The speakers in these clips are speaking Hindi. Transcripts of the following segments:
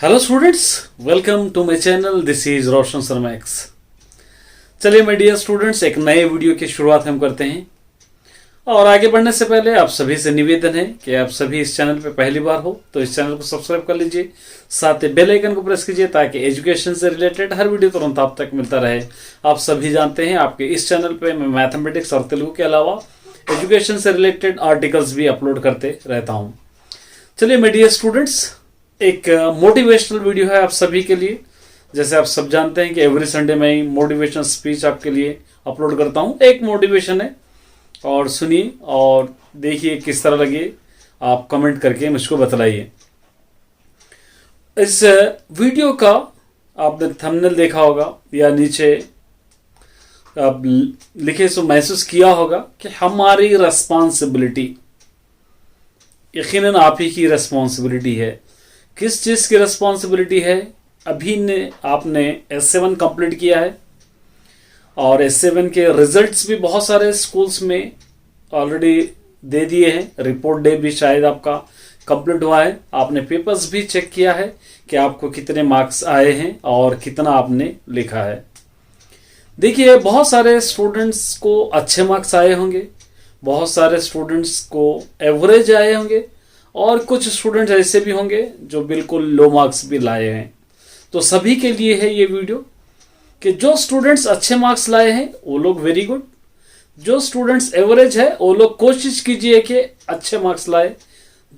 Hello students, welcome to my channel. This is Roshan Sharma X. चलिए मेरे डियर स्टूडेंट्स, एक नए वीडियो की शुरुआत हम करते हैं। और आगे बढ़ने से पहले आप सभी से निवेदन है कि आप सभी इस चैनल पे पहली बार हो तो इस चैनल को सब्सक्राइब कर लीजिए, साथ ही बेल आइकन को प्रेस कीजिए ताकि एजुकेशन से रिलेटेड हर वीडियो तुरंत आप तक मिलता रहे। आप सभी जानते हैं आपके इस चैनल पे मैं मैथमेटिक्स और तेलुगु के अलावा एजुकेशन से रिलेटेड आर्टिकल्स भी अपलोड करते रहता हूँ। चलिए मेरे डियर स्टूडेंट्स, एक मोटिवेशनल वीडियो है आप सभी के लिए। जैसे आप सब जानते हैं कि एवरी संडे मैं मोटिवेशनल स्पीच आपके लिए अपलोड करता हूं। एक मोटिवेशन है और सुनिए और देखिए किस तरह लगे, आप कमेंट करके मुझको बतलाइए। इस वीडियो का आपने थंबनेल देखा होगा या नीचे आप लिखे सो महसूस किया होगा कि हमारी रिस्पॉन्सिबिलिटी, यकीनन आप ही की रिस्पॉन्सिबिलिटी है। किस चीज़ की रिस्पॉन्सिबिलिटी है? अभी ने आपने S7 कंप्लीट किया है और S7 के रिजल्ट्स भी बहुत सारे स्कूल्स में ऑलरेडी दे दिए हैं। रिपोर्ट डे भी शायद आपका कंप्लीट हुआ है। आपने पेपर्स भी चेक किया है कि आपको कितने मार्क्स आए हैं और कितना आपने लिखा है। देखिए, बहुत सारे स्टूडेंट्स को अच्छे मार्क्स आए होंगे, बहुत सारे स्टूडेंट्स को एवरेज आए होंगे और कुछ स्टूडेंट्स ऐसे भी होंगे जो बिल्कुल लो मार्क्स भी लाए हैं। तो सभी के लिए है ये वीडियो कि जो स्टूडेंट्स अच्छे मार्क्स लाए हैं वो लोग वेरी गुड, जो स्टूडेंट्स एवरेज है वो लोग कोशिश कीजिए कि अच्छे मार्क्स लाए,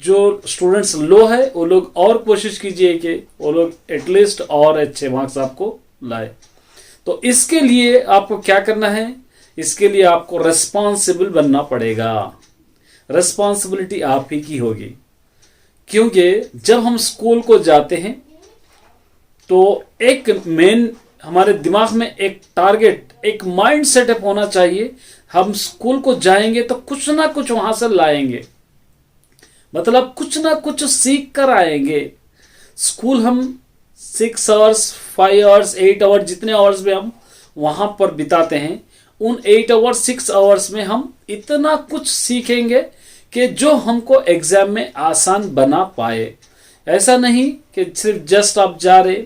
जो स्टूडेंट्स लो है वो लोग और कोशिश कीजिए कि वो लोग एटलीस्ट और अच्छे मार्क्स आपको लाए। तो इसके लिए आपको क्या करना है? इसके लिए आपको रिस्पॉन्सिबल बनना पड़ेगा। रिस्पॉन्सिबिलिटी आप ही की होगी, क्योंकि जब हम स्कूल को जाते हैं तो एक मेन हमारे दिमाग में एक टारगेट, एक माइंड सेटअप होना चाहिए। हम स्कूल को जाएंगे तो कुछ ना कुछ वहां से लाएंगे, मतलब कुछ ना कुछ सीख कर आएंगे। स्कूल हम 6 आवर्स, 5 आवर्स, 8 आवर्स, जितने आवर्स में हम वहां पर बिताते हैं, उन 8 आवर्स, 6 आवर्स में हम इतना कुछ सीखेंगे कि जो हमको एग्जाम में आसान बना पाए। ऐसा नहीं कि सिर्फ जस्ट आप जा रहे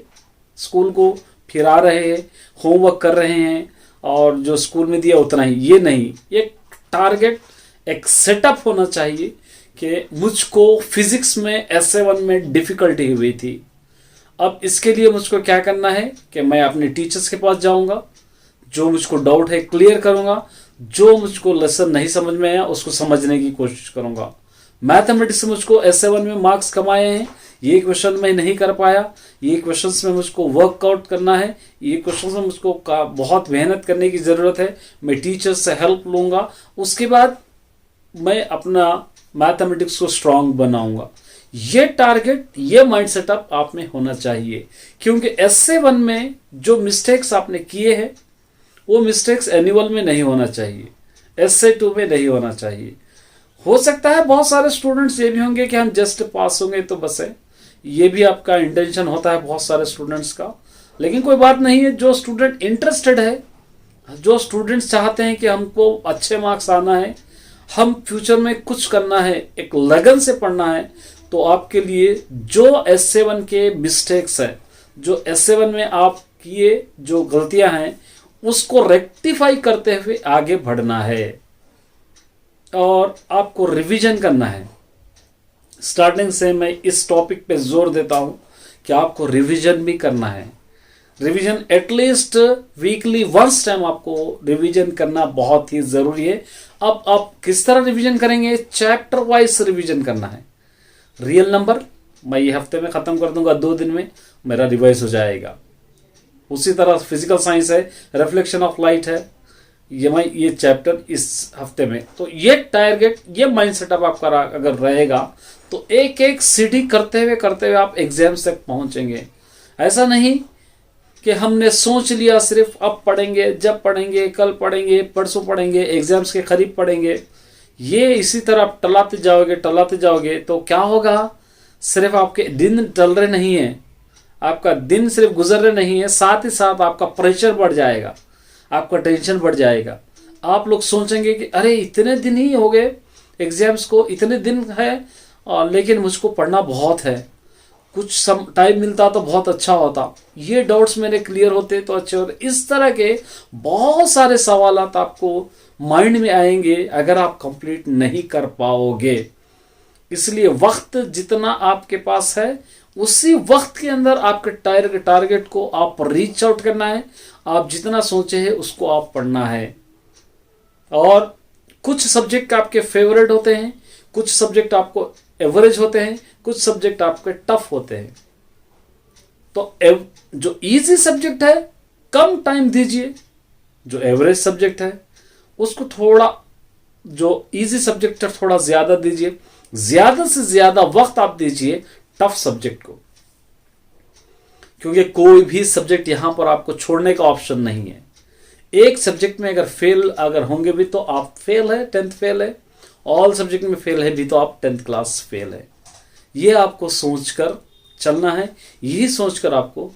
स्कूल को, फिर आ रहे हैं, होमवर्क कर रहे हैं और जो स्कूल में दिया उतना ही। ये नहीं, एक टारगेट, एक सेटअप होना चाहिए कि मुझको फिजिक्स में S7 में डिफिकल्टी हुई थी। अब इसके लिए मुझको क्या करना है कि मैं अपने टीचर्स के पास जाऊंगा, जो मुझको डाउट है क्लियर करूंगा, जो मुझको लेसन नहीं समझ में आया उसको समझने की कोशिश करूंगा। मैथमेटिक्स से मुझको S7 में मार्क्स कमाए हैं, ये क्वेश्चन मैं नहीं कर पाया, ये क्वेश्चन में मुझको वर्कआउट करना है, ये क्वेश्चन में मुझको बहुत मेहनत करने की ज़रूरत है। मैं टीचर्स से हेल्प लूँगा, उसके बाद मैं अपना मैथमेटिक्स को स्ट्रांग बनाऊंगा। ये टारगेट, ये माइंड सेटअप आप में होना चाहिए, क्योंकि S7 में जो मिस्टेक्स आपने किए हैं वो मिस्टेक्स एनुअल में नहीं होना चाहिए, SA2 में नहीं होना चाहिए। हो सकता है बहुत सारे स्टूडेंट्स ये भी होंगे कि हम जस्ट पास होंगे तो बस है, ये भी आपका इंटेंशन होता है बहुत सारे स्टूडेंट्स का। लेकिन कोई बात नहीं है, जो स्टूडेंट इंटरेस्टेड है, जो स्टूडेंट्स चाहते हैं कि हमको अच्छे मार्क्स आना है, हम फ्यूचर में कुछ करना है, एक लगन से पढ़ना है, तो आपके लिए जो S7 के मिस्टेक्स है, जो S7 में आप किए जो गलतियां हैं, उसको रेक्टिफाई करते हुए आगे बढ़ना है और आपको रिवीजन करना है। स्टार्टिंग से मैं इस टॉपिक पे जोर देता हूं कि आपको रिवीजन भी करना है। Revision at least weekly once time आपको रिवीजन करना बहुत ही जरूरी है। अब आप किस तरह रिवीजन करेंगे? चैप्टर वाइज रिवीजन करना है। रियल नंबर मैं ये हफ्ते में खत्म कर दूंगा, 2 दिन में मेरा रिवाइज हो जाएगा। उसी तरह फिजिकल साइंस है, रिफ्लेक्शन ऑफ लाइट है, ये चैप्टर इस हफ्ते में। तो ये टारगेट, ये माइंड सेटअप आपका अगर रहेगा तो एक एक सीढ़ी करते हुए आप एग्जाम्स तक पहुंचेंगे। ऐसा नहीं कि हमने सोच लिया सिर्फ अब पढ़ेंगे, जब पढ़ेंगे, कल पढ़ेंगे, परसों पढ़ेंगे, एग्जाम्स के करीब पढ़ेंगे। ये इसी तरह आप टलाते जाओगे तो क्या होगा? सिर्फ आपके दिन टल रहे नहीं है, आपका दिन सिर्फ गुजर रहे नहीं है, साथ ही साथ आपका प्रेशर बढ़ जाएगा, आपका टेंशन बढ़ जाएगा। आप लोग सोचेंगे कि अरे इतने दिन ही हो गए एग्जाम्स को, इतने दिन है लेकिन मुझको पढ़ना बहुत है। कुछ टाइम मिलता तो बहुत अच्छा होता, ये डाउट्स मेरे क्लियर होते तो अच्छे होते। इस तरह के बहुत सारे सवाल आपको माइंड में आएंगे अगर आप कंप्लीट नहीं कर पाओगे। इसलिए वक्त जितना आपके पास है उसी वक्त के अंदर आपके टारगेट को आप रीच आउट करना है। आप जितना सोचे हैं उसको आप पढ़ना है। और कुछ सब्जेक्ट आपके फेवरेट होते हैं, कुछ सब्जेक्ट आपको एवरेज होते हैं, कुछ सब्जेक्ट आपके टफ होते हैं। तो जो इजी सब्जेक्ट है कम टाइम दीजिए, जो एवरेज सब्जेक्ट है उसको थोड़ा, जो इजी सब्जेक्ट है थोड़ा ज्यादा दीजिए। ज्यादा से ज्यादा वक्त आप दीजिए टफ सब्जेक्ट को, क्योंकि कोई भी सब्जेक्ट यहां पर आपको छोड़ने का ऑप्शन नहीं है। एक सब्जेक्ट में अगर होंगे भी तो आप फेल है, 10th फेल है। ऑल सब्जेक्ट में फेल है भी तो आप 10th क्लास फेल है। ये आपको सोचकर चलना है, यही सोचकर आपको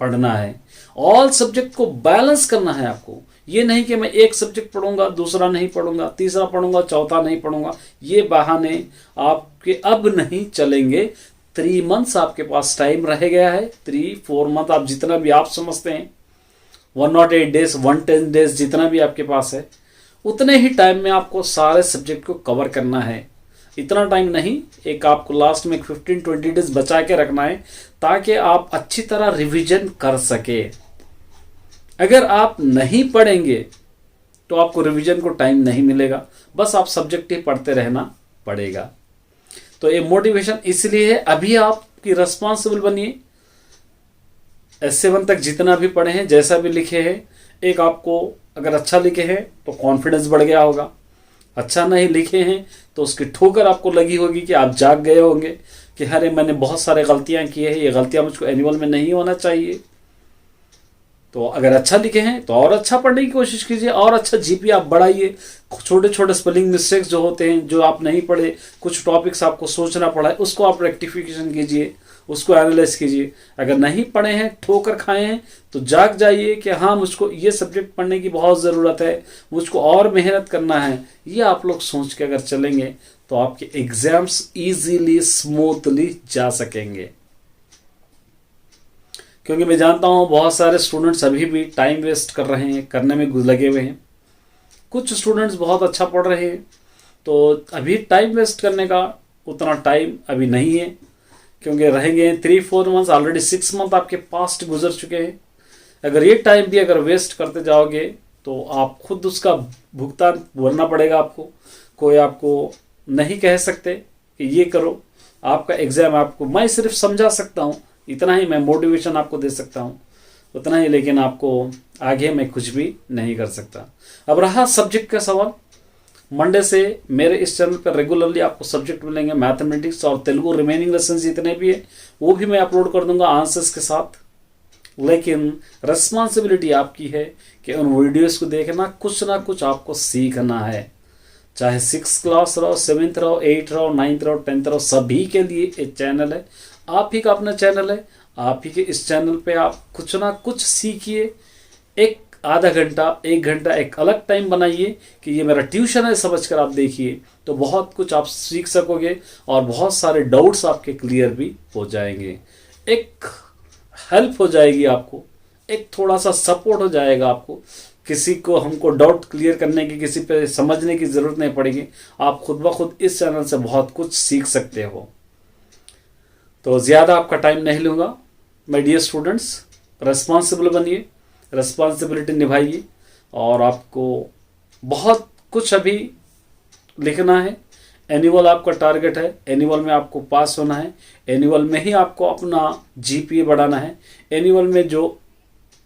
पढ़ना है। ऑल सब्जेक्ट को बैलेंस करना है आपको। ये नहीं कि मैं एक सब्जेक्ट पढ़ूंगा, दूसरा नहीं पढ़ूंगा, तीसरा पढ़ूंगा, चौथा नहीं पढ़ूंगा। ये बहाने आपके अब नहीं चलेंगे। 3 मंथ्स आपके पास टाइम रह गया है। 3-4 मंथ आप जितना भी आप समझते हैं, 108 डेज, 110 डेज जितना भी आपके पास है, उतने ही टाइम में आपको सारे सब्जेक्ट को कवर करना है। इतना टाइम नहीं, एक आपको लास्ट में 15-20 डेज बचा के रखना है ताकि आप अच्छी तरह रिवीजन कर सके। अगर आप नहीं पढ़ेंगे तो आपको रिवीजन को टाइम नहीं मिलेगा, बस आप सब्जेक्ट ही पढ़ते रहना पड़ेगा। तो ये मोटिवेशन इसलिए है, अभी आपकी रिस्पॉन्सिबल बनिए। S7 तक जितना भी पढ़े हैं, जैसा भी लिखे हैं, एक आपको अगर अच्छा लिखे हैं तो कॉन्फिडेंस बढ़ गया होगा। अच्छा नहीं लिखे हैं तो उसकी ठोकर आपको लगी होगी कि आप जाग गए होंगे कि अरे मैंने बहुत सारे गलतियां की है, ये गलतियां मुझको एनुअल में नहीं होना चाहिए। तो अगर अच्छा लिखे हैं तो और अच्छा पढ़ने की कोशिश कीजिए, और अच्छा जीपी आप बढ़ाइए। छोटे छोटे स्पेलिंग मिस्टेक्स जो होते हैं, जो आप नहीं पढ़े, कुछ टॉपिक्स आपको सोचना पड़ा है, उसको आप रेक्टिफिकेशन कीजिए, उसको एनालाइज कीजिए। अगर नहीं पढ़े हैं, ठोकर खाए हैं, तो जाग जाइए कि हाँ मुझको ये सब्जेक्ट पढ़ने की बहुत ज़रूरत है, मुझको और मेहनत करना है। ये आप लोग सोच के अगर चलेंगे तो आपके एग्जाम्स इजीली स्मूथली जा सकेंगे। क्योंकि मैं जानता हूँ बहुत सारे स्टूडेंट्स अभी भी टाइम वेस्ट कर रहे हैं, करने में लगे हुए हैं। कुछ स्टूडेंट्स बहुत अच्छा पढ़ रहे हैं, तो अभी टाइम वेस्ट करने का उतना टाइम अभी नहीं है, क्योंकि रहेंगे 3-4 मंथ्स, ऑलरेडी 6 मंथ आपके पास्ट गुजर चुके हैं। अगर ये टाइम भी अगर वेस्ट करते जाओगे तो आप खुद उसका भुगतान भरना पड़ेगा आपको। कोई आपको नहीं कह सकते कि ये करो, आपका एग्जाम आपको, मैं सिर्फ समझा सकता हूँ, इतना ही मैं मोटिवेशन आपको दे सकता हूँ, उतना ही, लेकिन आपको आगे मैं कुछ भी नहीं कर सकता। अब रहा सब्जेक्ट का सवाल, मंडे से मेरे इस चैनल पर रेगुलरली आपको सब्जेक्ट मिलेंगे, मैथमेटिक्स और तेलुगु रिमेनिंग लेसन जितने भी है वो भी मैं अपलोड कर दूंगा आंसर्स के साथ। लेकिन रिस्पॉन्सिबिलिटी आपकी है कि उन वीडियोस को देखना, कुछ ना कुछ आपको सीखना है। चाहे 6th क्लास रहो, 7th रहो, 8th रहो, 9th रहो, 10th रहो, सभी के लिए एक चैनल है। आप ही का अपना चैनल है, आप ही के इस चैनल पे आप कुछ ना कुछ सीखिए। एक आधा घंटा, 1 घंटा एक अलग टाइम बनाइए कि ये मेरा ट्यूशन है समझकर आप देखिए, तो बहुत कुछ आप सीख सकोगे और बहुत सारे डाउट्स आपके क्लियर भी हो जाएंगे। एक हेल्प हो जाएगी आपको, एक थोड़ा सा सपोर्ट हो जाएगा आपको। किसी को हमको डाउट क्लियर करने की, किसी पे समझने की ज़रूरत नहीं पड़ेगी। आप खुद ब खुद इस चैनल से बहुत कुछ सीख सकते हो। तो ज़्यादा आपका टाइम नहीं लूँगा। माय डियर स्टूडेंट्स, रेस्पॉन्सिबल बनिए, रेस्पॉन्सिबिलिटी निभाइए, और आपको बहुत कुछ अभी लिखना है। एनुअल आपका टारगेट है, एनुअल में आपको पास होना है, एनुअल में ही आपको अपना जीपीए बढ़ाना है। एनुअल में जो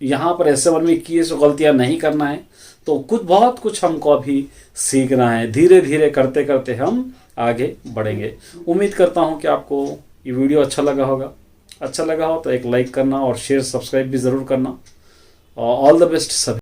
यहाँ पर S7 में किए सो गलतियाँ नहीं करना है। तो बहुत कुछ हमको अभी सीखना है। धीरे धीरे करते करते हम आगे बढ़ेंगे। उम्मीद करता हूँ कि आपको ये वीडियो अच्छा लगा होगा। अच्छा लगा हो तो एक लाइक करना और शेयर सब्सक्राइब भी ज़रूर करना। ऑल द बेस्ट सभी।